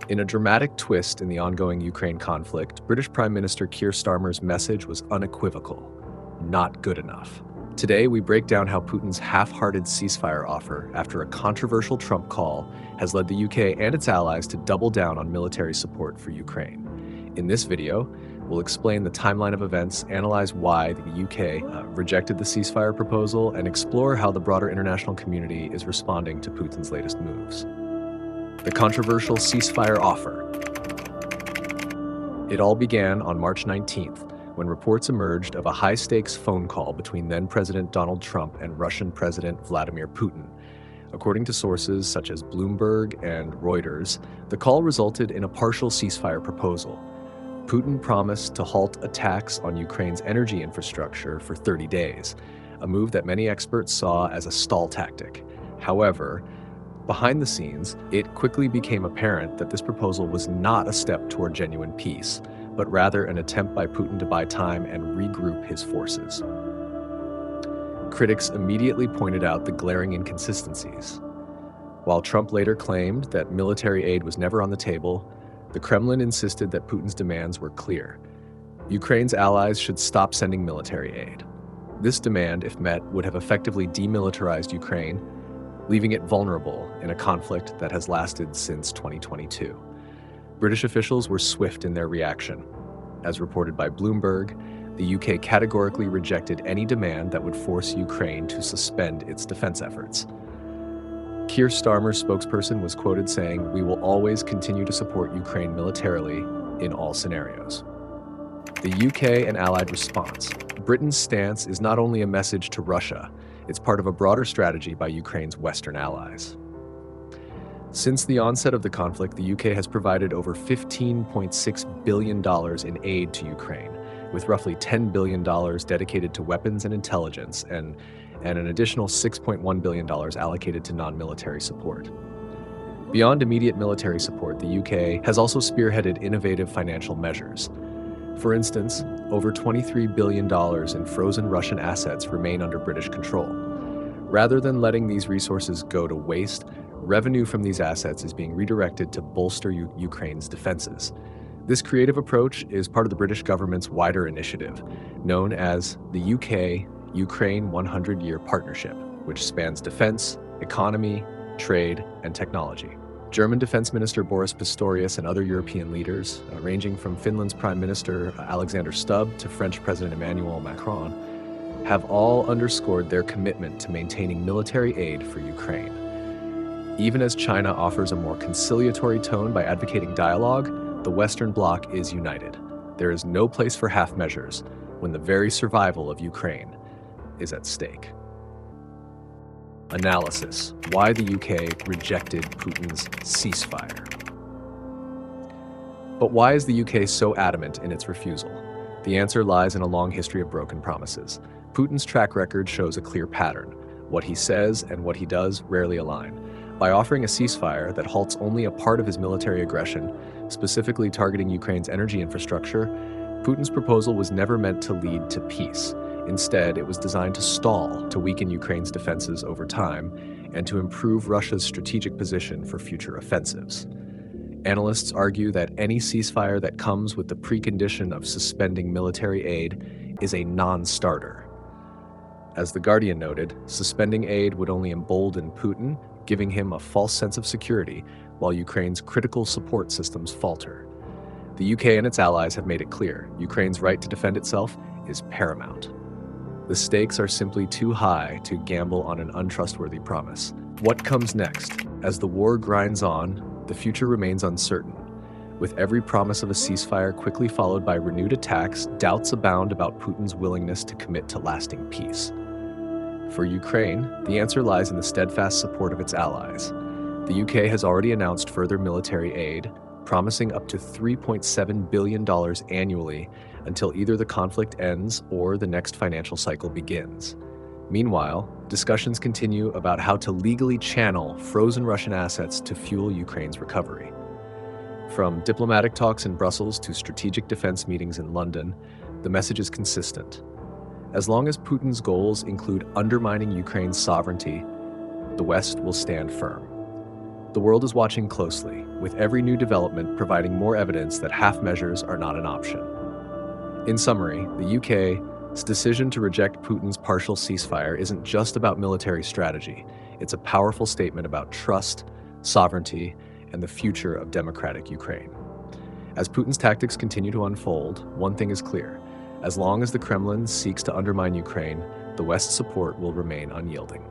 In a dramatic twist in the ongoing Ukraine conflict, British Prime Minister Keir Starmer's message was unequivocal: not good enough. Today, we break down how Putin's half-hearted ceasefire offer, after a controversial Trump call, has led the UK and its allies to double down on military support for Ukraine. In this video, we'll explain the timeline of events, analyze why the UK rejected the ceasefire proposal, and explore how the broader international community is responding to Putin's latest moves. The controversial ceasefire offer. It all began on March 19th, when reports emerged of a high-stakes phone call between then-President Donald Trump and Russian President Vladimir Putin. According to sources such as Bloomberg and Reuters, the call resulted in a partial ceasefire proposal. Putin promised to halt attacks on Ukraine's energy infrastructure for 30 days, a move that many experts saw as a stall tactic. However, behind the scenes, it quickly became apparent that this proposal was not a step toward genuine peace, but rather an attempt by Putin to buy time and regroup his forces. Critics immediately pointed out the glaring inconsistencies. While Trump later claimed that military aid was never on the table, the Kremlin insisted that Putin's demands were clear. Ukraine's allies should stop sending military aid. This demand, if met, would have effectively demilitarized Ukraine, leaving it vulnerable in a conflict that has lasted since 2022. British officials were swift in their reaction. As reported by Bloomberg, the UK categorically rejected any demand that would force Ukraine to suspend its defense efforts. Keir Starmer's spokesperson was quoted saying, "We will always continue to support Ukraine militarily in all scenarios." The UK and Allied response. Britain's stance is not only a message to Russia, it's part of a broader strategy by Ukraine's Western allies. Since the onset of the conflict, the UK has provided over $15.6 billion in aid to Ukraine, with roughly $10 billion dedicated to weapons and intelligence, and an additional $6.1 billion allocated to non-military support. Beyond immediate military support, the UK has also spearheaded innovative financial measures. For instance, over $23 billion in frozen Russian assets remain under British control. Rather than letting these resources go to waste, revenue from these assets is being redirected to bolster Ukraine's defenses. This creative approach is part of the British government's wider initiative, known as the UK-Ukraine 100-Year Partnership, which spans defense, economy, trade, and technology. German Defense Minister Boris Pistorius and other European leaders, ranging from Finland's Prime Minister Alexander Stubb to French President Emmanuel Macron, have all underscored their commitment to maintaining military aid for Ukraine. Even as China offers a more conciliatory tone by advocating dialogue, the Western Bloc is united. There is no place for half measures when the very survival of Ukraine is at stake. Analysis: why the UK rejected Putin's ceasefire. But why is the UK so adamant in its refusal? The answer lies in a long history of broken promises. Putin's track record shows a clear pattern. What he says and what he does rarely align. By offering a ceasefire that halts only a part of his military aggression, specifically targeting Ukraine's energy infrastructure, Putin's proposal was never meant to lead to peace. Instead, it was designed to stall, to weaken Ukraine's defenses over time, and to improve Russia's strategic position for future offensives. Analysts argue that any ceasefire that comes with the precondition of suspending military aid is a non-starter. As The Guardian noted, suspending aid would only embolden Putin, giving him a false sense of security, while Ukraine's critical support systems falter. The UK and its allies have made it clear Ukraine's right to defend itself is paramount. The stakes are simply too high to gamble on an untrustworthy promise. What comes next? As the war grinds on, the future remains uncertain. With every promise of a ceasefire quickly followed by renewed attacks, doubts abound about Putin's willingness to commit to lasting peace. For Ukraine, the answer lies in the steadfast support of its allies. The UK has already announced further military aid, promising up to $3.7 billion annually until either the conflict ends or the next financial cycle begins. Meanwhile, discussions continue about how to legally channel frozen Russian assets to fuel Ukraine's recovery. From diplomatic talks in Brussels to strategic defense meetings in London, the message is consistent. As long as Putin's goals include undermining Ukraine's sovereignty, the West will stand firm. The world is watching closely, with every new development providing more evidence that half measures are not an option. In summary, the UK's decision to reject Putin's partial ceasefire isn't just about military strategy. It's a powerful statement about trust, sovereignty, and the future of democratic Ukraine. As Putin's tactics continue to unfold, one thing is clear. As long as the Kremlin seeks to undermine Ukraine, the West's support will remain unyielding.